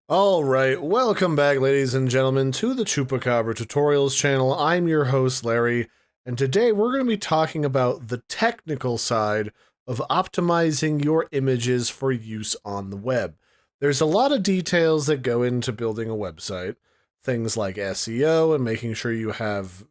All right, welcome back, ladies and gentlemen, to the Chupacabra Tutorials channel. I'm your host, Larry, and today we're going to be talking about the technical side of optimizing your images for use on the web. There's a lot of details that go into building a website, things like SEO and making sure you have,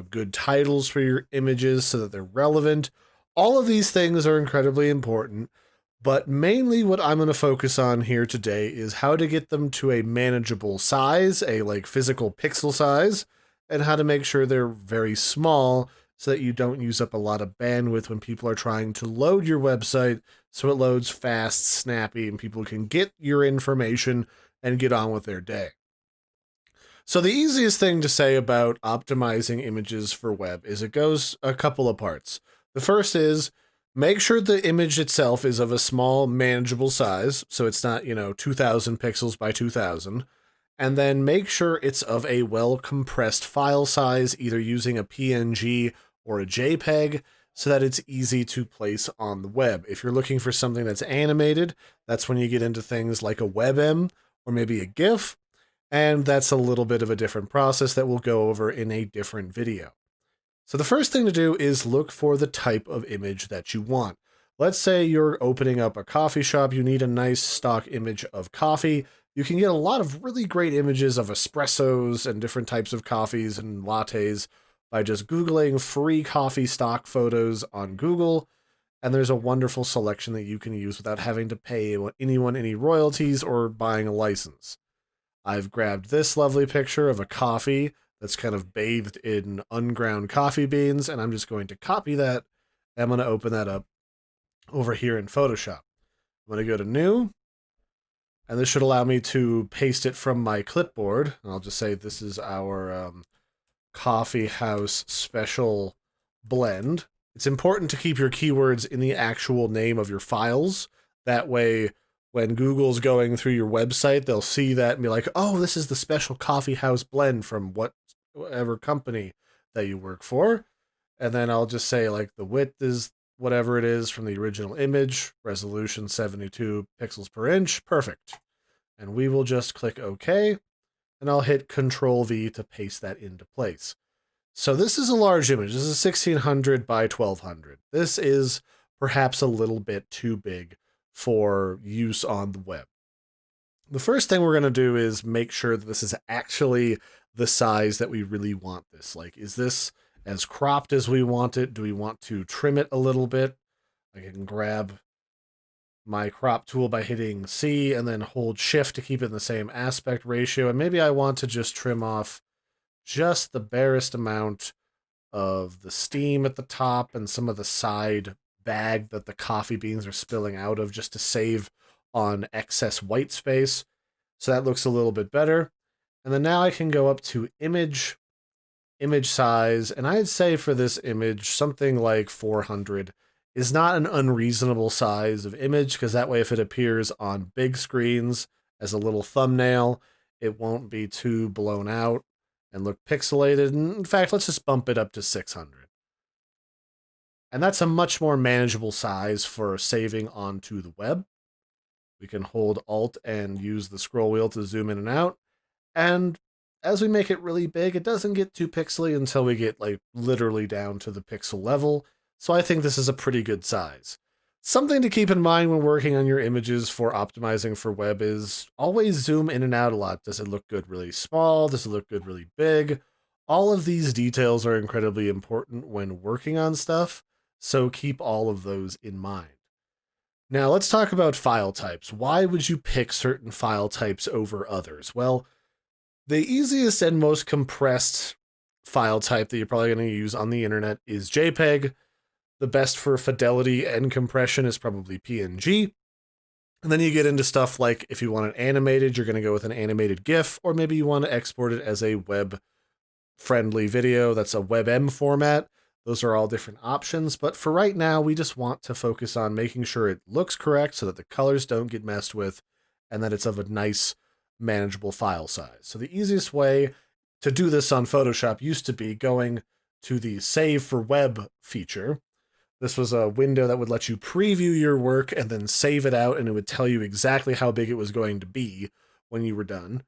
good titles for your images so that they're relevant. All of these things are incredibly important. But mainly what I'm going to focus on here today is how to get them to a manageable size, a like physical pixel size, and how to make sure they're very small so that you don't use up a lot of bandwidth when people are trying to load your website so it loads fast, snappy, and people can get your information and get on with their day. So the easiest thing to say about optimizing images for web is it goes a couple of parts. The first is make sure the image itself is of a small, manageable size, so it's not, 2000 pixels by 2000. And then make sure it's of a well compressed file size, either using a PNG or a JPEG, so that it's easy to place on the web. If you're looking for something that's animated, that's when you get into things like a WebM or maybe a GIF, and that's a little bit of a different process that we'll go over in a different video. So the first thing to do is look for the type of image that you want. Let's say you're opening up a coffee shop, you need a nice stock image of coffee. You can get a lot of really great images of espressos and different types of coffees and lattes by just Googling free coffee stock photos on Google. And there's a wonderful selection that you can use without having to pay anyone any royalties or buying a license. I've grabbed this lovely picture of a coffee that's kind of bathed in unground coffee beans, and I'm just going to copy that. I'm going to open that up over here in Photoshop. I'm going to go to New, and this should allow me to paste it from my clipboard. And I'll just say this is our coffee house special blend. It's important to keep your keywords in the actual name of your files. That way, when Google's going through your website, they'll see that and be like, oh, this is the special coffee house blend from whatever company that you work for. And then I'll just say, like, the width is whatever it is from the original image, resolution 72 pixels per inch. Perfect. And we will just click OK, and I'll hit Control V to paste that into place. So this is a large image. This is 1600 by 1200. This is perhaps a little bit too big for use on the web. The first thing we're going to do is make sure that this is actually the size that we really want this. Like, is this as cropped as we want it? Do we want to trim it a little bit? I can grab my crop tool by hitting C and then hold shift to keep it in the same aspect ratio. And maybe I want to just trim off just the barest amount of the steam at the top and some of the side bag that the coffee beans are spilling out of, just to save on excess white space. So that looks a little bit better. And then now I can go up to image size, and I'd say for this image something like 400 is not an unreasonable size of image, because that way if it appears on big screens as a little thumbnail, it won't be too blown out and look pixelated. And in fact, let's just bump it up to 600. And that's a much more manageable size for saving onto the web. We can hold Alt and use the scroll wheel to zoom in and out. And as we make it really big, it doesn't get too pixely until we get like literally down to the pixel level. So I think this is a pretty good size. Something to keep in mind when working on your images for optimizing for web is always zoom in and out a lot. Does it look good really small? Does it look good really big? All of these details are incredibly important when working on stuff, so keep all of those in mind. Now let's talk about file types. Why would you pick certain file types over others? Well, the easiest and most compressed file type that you're probably going to use on the internet is JPEG. The best for fidelity and compression is probably PNG. And then you get into stuff like if you want it animated, you're going to go with an animated GIF, or maybe you want to export it as a web-friendly video. That's a WebM format. Those are all different options, but for right now, we just want to focus on making sure it looks correct so that the colors don't get messed with and that it's of a nice, manageable file size. So the easiest way to do this on Photoshop used to be going to the Save for Web feature. This was a window that would let you preview your work and then save it out, and it would tell you exactly how big it was going to be when you were done.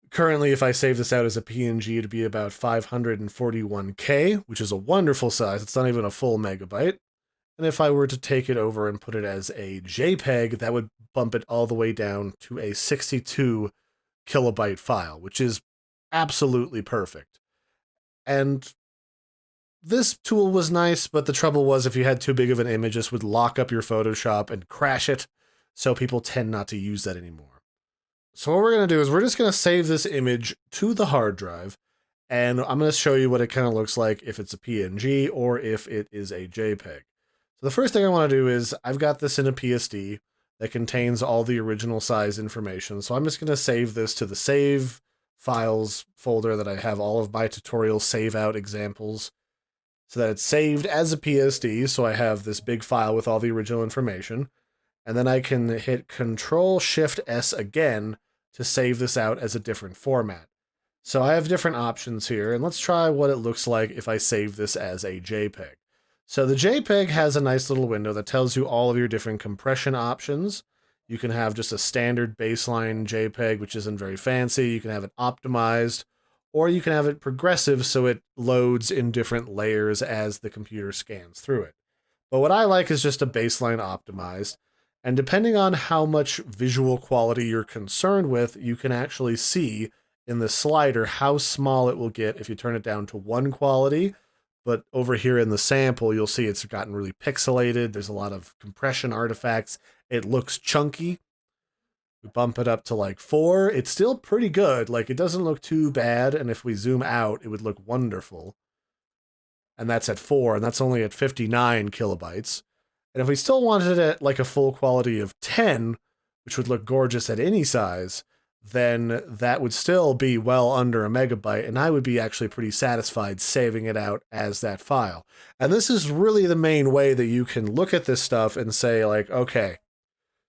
Currently, if I save this out as a PNG, it'd be about 541K, which is a wonderful size. It's not even a full megabyte. And if I were to take it over and put it as a JPEG, that would bump it all the way down to a 62 kilobyte file, which is absolutely perfect. And this tool was nice, but the trouble was if you had too big of an image, this would lock up your Photoshop and crash it. So people tend not to use that anymore. So what we're going to do is we're just going to save this image to the hard drive, and I'm going to show you what it kind of looks like if it's a PNG or if it is a JPEG. So the first thing I want to do is I've got this in a PSD that contains all the original size information. So I'm just going to save this to the save files folder that I have all of my tutorial save out examples, so that it's saved as a PSD. So I have this big file with all the original information. And then I can hit Control-Shift-S again to save this out as a different format. So I have different options here, and let's try what it looks like if I save this as a JPEG. So the JPEG has a nice little window that tells you all of your different compression options. You can have just a standard baseline JPEG, which isn't very fancy. You can have it optimized, or you can have it progressive so it loads in different layers as the computer scans through it. But what I like is just a baseline optimized. And depending on how much visual quality you're concerned with, you can actually see in the slider how small it will get if you turn it down to 1 quality. But over here in the sample, you'll see it's gotten really pixelated. There's a lot of compression artifacts. It looks chunky. We bump it up to like 4. It's still pretty good. Like, it doesn't look too bad. And if we zoom out, it would look wonderful. And that's at 4, and that's only at 59 kilobytes. And if we still wanted it at like a full quality of 10, which would look gorgeous at any size, then that would still be well under a megabyte, and I would be actually pretty satisfied saving it out as that file. And this is really the main way that you can look at this stuff and say, like, okay,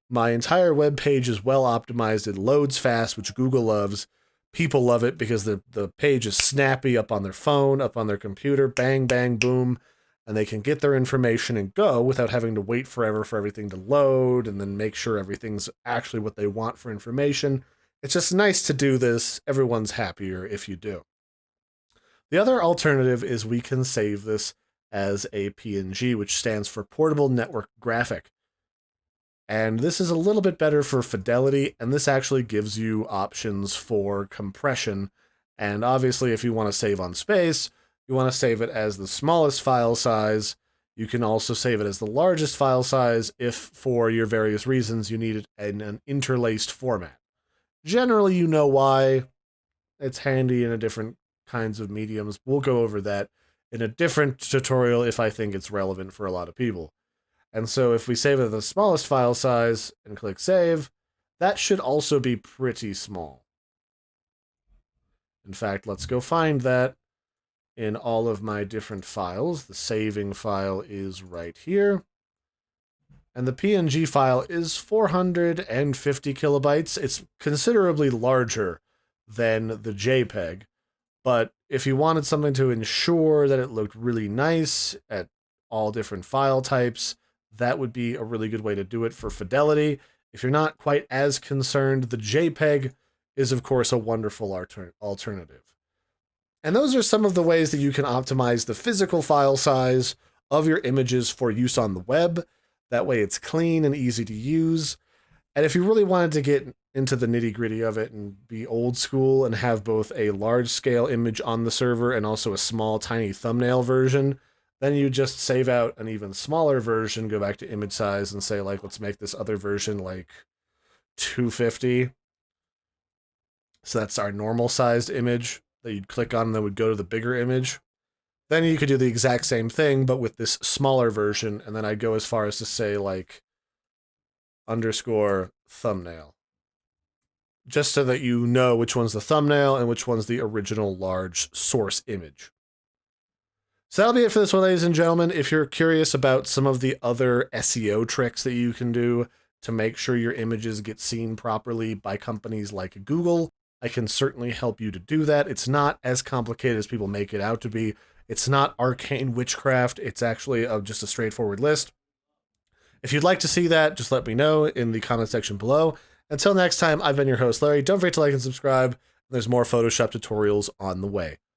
my entire web page is well optimized, it loads fast, which Google loves. People love it because the page is snappy up on their phone, up on their computer, bang, bang, boom. And they can get their information and go without having to wait forever for everything to load and then make sure everything's actually what they want for information. It's just nice to do this. Everyone's happier if you do. The other alternative is we can save this as a PNG, which stands for Portable Network Graphic. And this is a little bit better for fidelity, and this actually gives you options for compression. And obviously, if you want to save on space, you want to save it as the smallest file size. You can also save it as the largest file size if, for your various reasons, you need it in an interlaced format. Generally, you know why. It's handy in a different kinds of mediums. We'll go over that in a different tutorial if I think it's relevant for a lot of people. And so if we save it at the smallest file size and click Save, that should also be pretty small. In fact, let's go find that in all of my different files. The saving file is right here. And the PNG file is 450 kilobytes. It's considerably larger than the JPEG. But if you wanted something to ensure that it looked really nice at all different file types, that would be a really good way to do it for fidelity. If you're not quite as concerned, the JPEG is, of course, a wonderful alternative. And those are some of the ways that you can optimize the physical file size of your images for use on the web. That way it's clean and easy to use. And if you really wanted to get into the nitty-gritty of it and be old school and have both a large-scale image on the server and also a small, tiny thumbnail version, then you just save out an even smaller version, go back to image size and say, like, let's make this other version like 250. So that's our normal sized image that you'd click on and then would go to the bigger image. Then you could do the exact same thing, but with this smaller version, and then I'd go as far as to say, like, underscore thumbnail. Just so that you know which one's the thumbnail and which one's the original large source image. So that'll be it for this one, ladies and gentlemen. If you're curious about some of the other SEO tricks that you can do to make sure your images get seen properly by companies like Google, I can certainly help you to do that. It's not as complicated as people make it out to be. It's not arcane witchcraft. It's actually just a straightforward list. If you'd like to see that, just let me know in the comment section below. Until next time, I've been your host, Larry. Don't forget to like and subscribe. There's more Photoshop tutorials on the way.